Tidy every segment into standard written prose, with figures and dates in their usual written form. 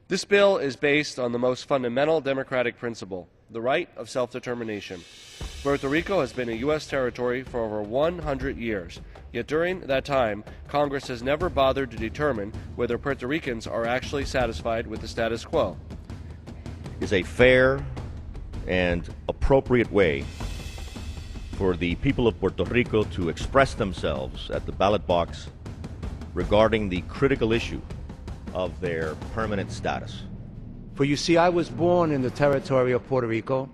This bill is based on the most fundamental democratic principle, the right of self-determination. Puerto Rico has been a U.S. territory for over 100 years, yet during that time, Congress has never bothered to determine whether Puerto Ricans are actually satisfied with the status quo. Is a fair and appropriate way for the people of Puerto Rico to express themselves at the ballot box regarding the critical issue of their permanent status. For you see, I was born in the territory of Puerto Rico,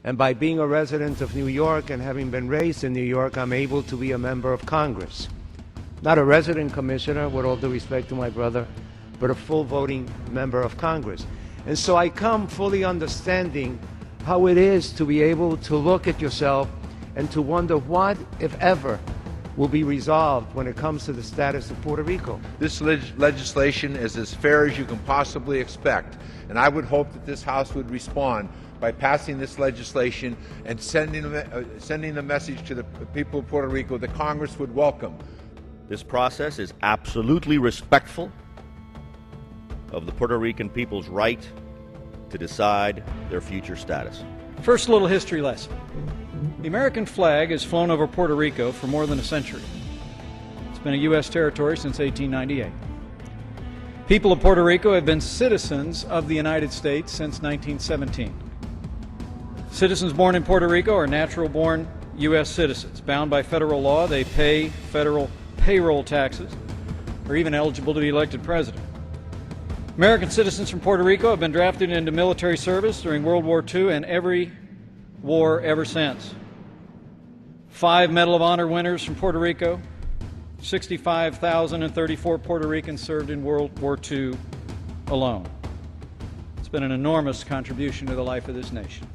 and by being a resident of New York and having been raised in New York, I'm able to be a member of Congress. Not a resident commissioner, with all due respect to my brother, but a full voting member of Congress. And so I come fully understanding how it is to be able to look at yourself and to wonder what, if ever, will be resolved when it comes to the status of Puerto Rico. This legislation is as fair as you can possibly expect, and I would hope that this House would respond by passing this legislation and sending the message to the people of Puerto Rico that Congress would welcome. This process is absolutely respectful of the Puerto Rican people's right to decide their future status. First, a little history lesson. The American flag has flown over Puerto Rico for more than a century. It's been a U.S. territory since 1898. People of Puerto Rico have been citizens of the United States since 1917. Citizens born in Puerto Rico are natural-born U.S. citizens. Bound by federal law, they pay federal payroll taxes, are even eligible to be elected president. American citizens from Puerto Rico have been drafted into military service during World War II and every war ever since. 5 Medal of Honor winners from Puerto Rico, 65,034 Puerto Ricans served in World War II alone. It's been an enormous contribution to the life of this nation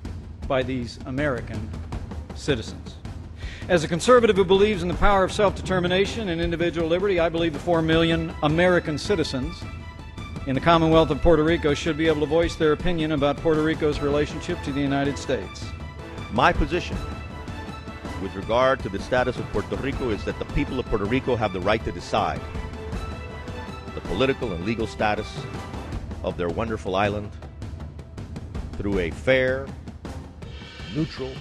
by these American citizens. As a conservative who believes in the power of self-determination and individual liberty, I believe the 4 million American citizens in the Commonwealth of Puerto Rico should be able to voice their opinion about Puerto Rico's relationship to the United States. My position with regard to the status of Puerto Rico is that the people of Puerto Rico have the right to decide the political and legal status of their wonderful island through a fair, neutral,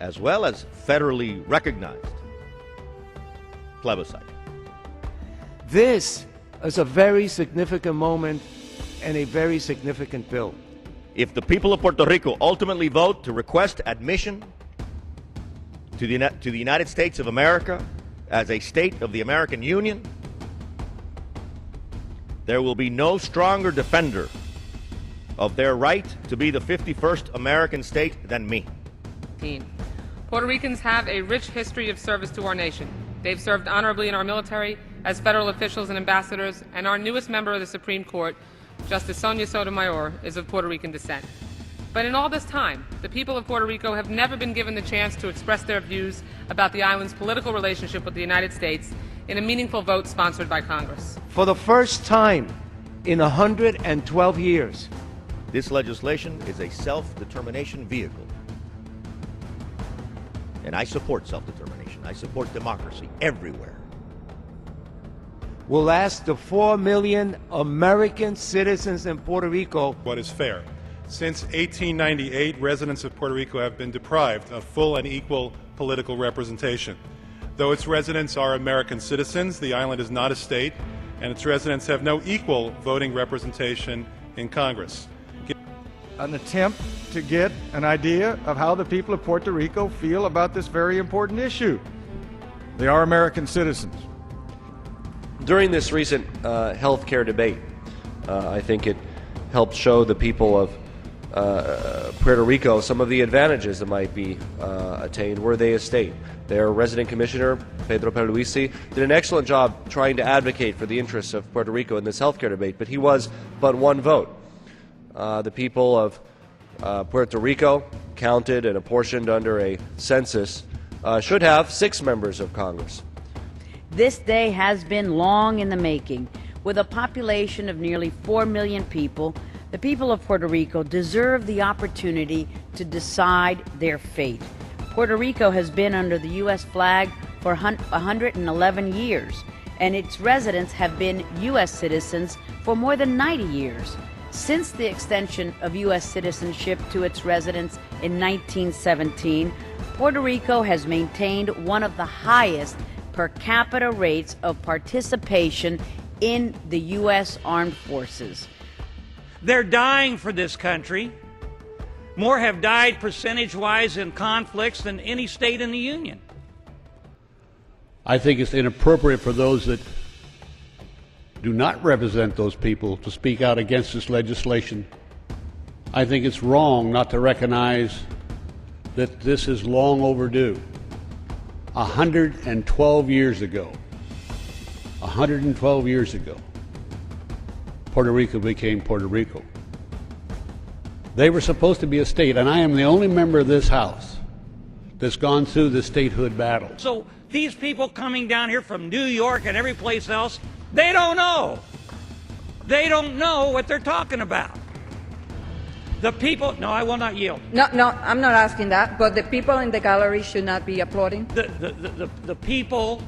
as well as federally recognized plebiscite. This is a very significant moment and a very significant bill. If the people of Puerto Rico ultimately vote to request admission to the United States of America as a state of the American Union, there will be no stronger defender of their right to be the 51st American state than me. Puerto Ricans have a rich history of service to our nation. They've served honorably in our military, as federal officials and ambassadors, and our newest member of the Supreme Court, Justice Sonia Sotomayor, is of Puerto Rican descent. But in all this time, the people of Puerto Rico have never been given the chance to express their views about the island's political relationship with the United States in a meaningful vote sponsored by Congress. For the first time in 112 years, this legislation is a self-determination vehicle. And I support self-determination. I support democracy everywhere. Will ask the 4 million American citizens in Puerto Rico what is fair. Since 1898, residents of Puerto Rico have been deprived of full and equal political representation. Though its residents are American citizens, the island is not a state, and its residents have no equal voting representation in Congress. An attempt to get an idea of how the people of Puerto Rico feel about this very important issue. They are American citizens. During this recent health care debate, I think it helped show the people of Puerto Rico some of the advantages that might be attained were they a state. Their resident commissioner, Pedro Pierluisi, did an excellent job trying to advocate for the interests of Puerto Rico in this health care debate, but he was but one vote. The people of Puerto Rico, counted and apportioned under a census, should have 6 members of Congress. This day has been long in the making. With a population of nearly 4 million people, the people of Puerto Rico deserve the opportunity to decide their fate. Puerto Rico has been under the U.S. flag for 111 years, and its residents have been U.S. citizens for more than 90 years. Since the extension of U.S. citizenship to its residents in 1917, Puerto Rico has maintained one of the highest per capita rates of participation in the U.S. Armed Forces. They're dying for this country. More have died percentage-wise in conflicts than any state in the Union. I think it's inappropriate for those that do not represent those people to speak out against this legislation. I think it's wrong not to recognize that this is long overdue. 112 years ago, Puerto Rico became Puerto Rico. They were supposed to be a state, and I am the only member of this House that's gone through the statehood battle. So these people coming down here from New York and every place else, they don't know. They don't know what they're talking about. The people, no, I will not yield. No, I'm not asking that, but the people in the gallery should not be applauding. The people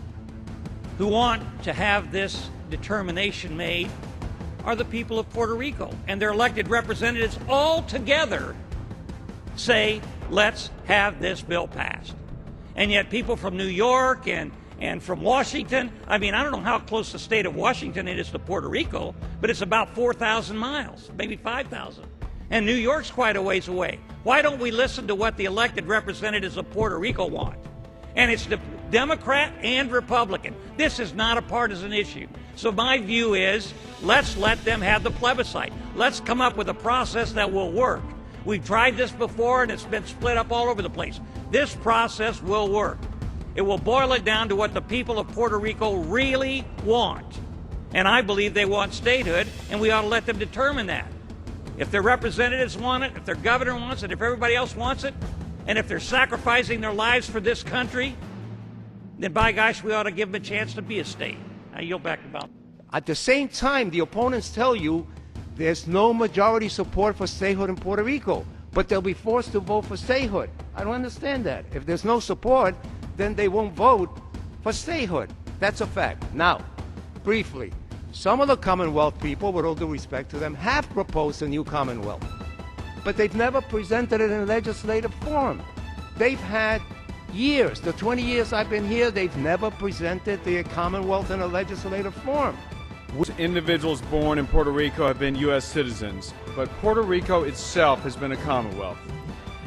who want to have this determination made are the people of Puerto Rico, and their elected representatives all together say, let's have this bill passed. And yet people from New York and from Washington, I mean, I don't know how close the state of Washington is to Puerto Rico, but it's about 4,000 miles, maybe 5,000. And New York's quite a ways away. Why don't we listen to what the elected representatives of Puerto Rico want? And it's the Democrat and Republican. This is not a partisan issue. So my view is, let's let them have the plebiscite. Let's come up with a process that will work. We've tried this before and it's been split up all over the place. This process will work. It will boil it down to what the people of Puerto Rico really want. And I believe they want statehood, and we ought to let them determine that. If their representatives want it, if their governor wants it, if everybody else wants it, and if they're sacrificing their lives for this country, then by gosh, we ought to give them a chance to be a state. I yield back to Bob. At the same time, the opponents tell you there's no majority support for statehood in Puerto Rico, but they'll be forced to vote for statehood. I don't understand that. If there's no support, then they won't vote for statehood. That's a fact. Now, briefly, some of the Commonwealth people, with all due respect to them, have proposed a new Commonwealth, but they've never presented it in legislative form. They've had years, the 20 years I've been here, they've never presented the Commonwealth in a legislative form. Individuals born in Puerto Rico have been U.S. citizens, but Puerto Rico itself has been a Commonwealth.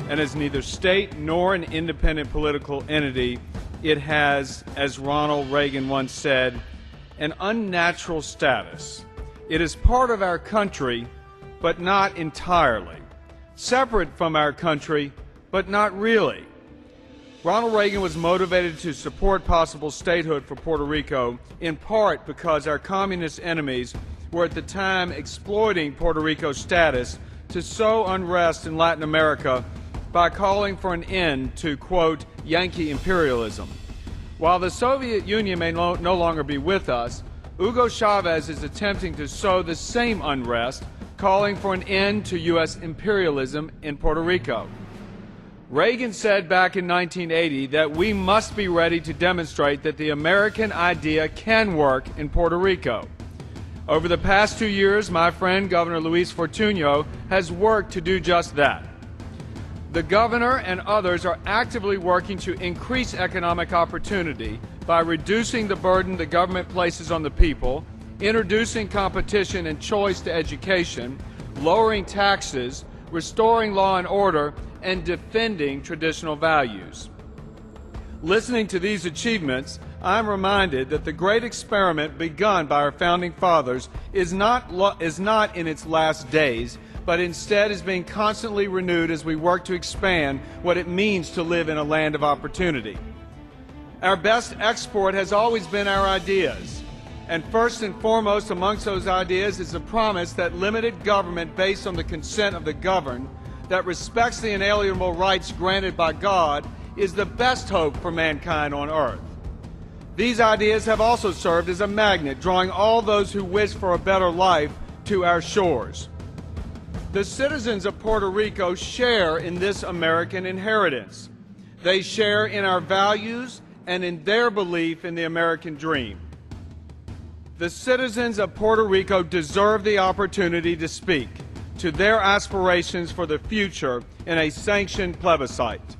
And as neither state nor an independent political entity, it has, as Ronald Reagan once said, an unnatural status. It is part of our country, but not entirely. Separate from our country, but not really. Ronald Reagan was motivated to support possible statehood for Puerto Rico, in part because our communist enemies were at the time exploiting Puerto Rico's status to sow unrest in Latin America by calling for an end to, quote, Yankee imperialism. While the Soviet Union may no longer be with us, Hugo Chavez is attempting to sow the same unrest, calling for an end to U.S. imperialism in Puerto Rico. Reagan said back in 1980 that we must be ready to demonstrate that the American idea can work in Puerto Rico. Over the past 2 years, my friend Governor Luis Fortuño has worked to do just that. The governor and others are actively working to increase economic opportunity by reducing the burden the government places on the people, introducing competition and choice to education, lowering taxes, restoring law and order, and defending traditional values. Listening to these achievements, I'm reminded that the great experiment begun by our founding fathers is not in its last days, but instead is being constantly renewed as we work to expand what it means to live in a land of opportunity. Our best export has always been our ideas, and first and foremost amongst those ideas is the promise that limited government based on the consent of the governed, that respects the inalienable rights granted by God, is the best hope for mankind on earth. These ideas have also served as a magnet, drawing all those who wish for a better life to our shores. The citizens of Puerto Rico share in this American inheritance. They share in our values and in their belief in the American dream. The citizens of Puerto Rico deserve the opportunity to speak to their aspirations for the future in a sanctioned plebiscite.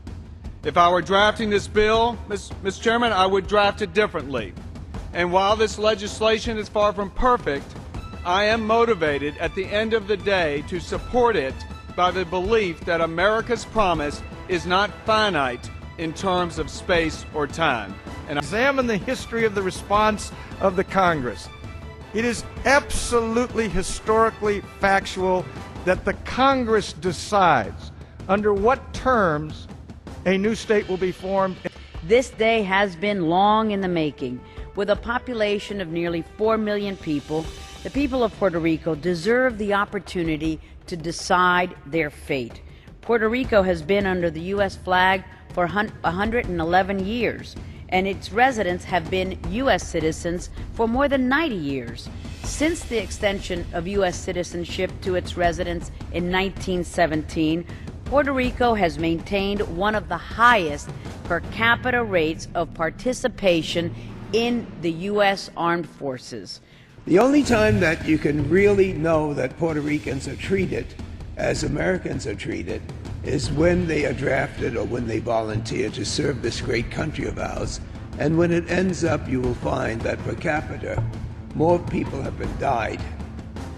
If I were drafting this bill, Mr. Chairman, I would draft it differently. And while this legislation is far from perfect, I am motivated at the end of the day to support it by the belief that America's promise is not finite in terms of space or time. And examine the history of the response of the Congress. It is absolutely historically factual that the Congress decides under what terms a new state will be formed. This day has been long in the making. With a population of nearly 4 million people, the people of Puerto Rico deserve the opportunity to decide their fate. Puerto Rico has been under the U.S. flag for 111 years, and its residents have been U.S. citizens for more than 90 years. Since the extension of U.S. citizenship to its residents in 1917, Puerto Rico has maintained one of the highest per capita rates of participation in the U.S. Armed Forces. The only time that you can really know that Puerto Ricans are treated as Americans are treated is when they are drafted or when they volunteer to serve this great country of ours. And when it ends up, you will find that per capita, more people have been died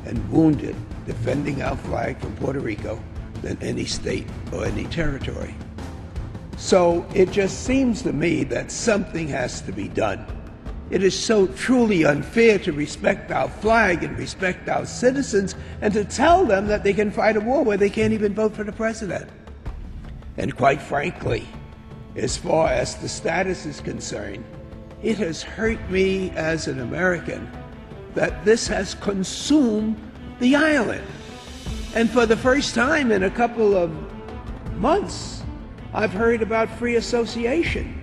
and wounded defending our flag from Puerto Rico than any state or any territory. So it just seems to me that something has to be done. It is so truly unfair to respect our flag and respect our citizens and to tell them that they can fight a war where they can't even vote for the president. And quite frankly, as far as the status is concerned, it has hurt me as an American that this has consumed the island. And for the first time in a couple of months, I've heard about free association.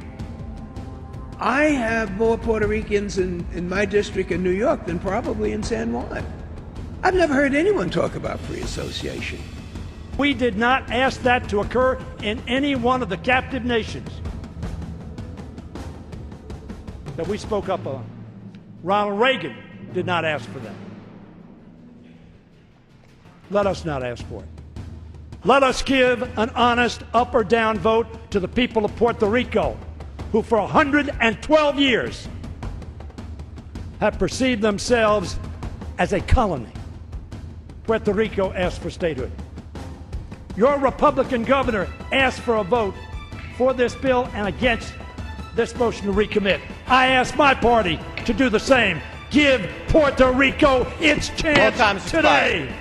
I have more Puerto Ricans in my district in New York than probably in San Juan. I've never heard anyone talk about free association. We did not ask that to occur in any one of the captive nations that we spoke up on. Ronald Reagan did not ask for that. Let us not ask for it. Let us give an honest up or down vote to the people of Puerto Rico, who for 112 years have perceived themselves as a colony. Puerto Rico asked for statehood. Your Republican governor asked for a vote for this bill and against this motion to recommit. I ask my party to do the same. Give Puerto Rico its chance today.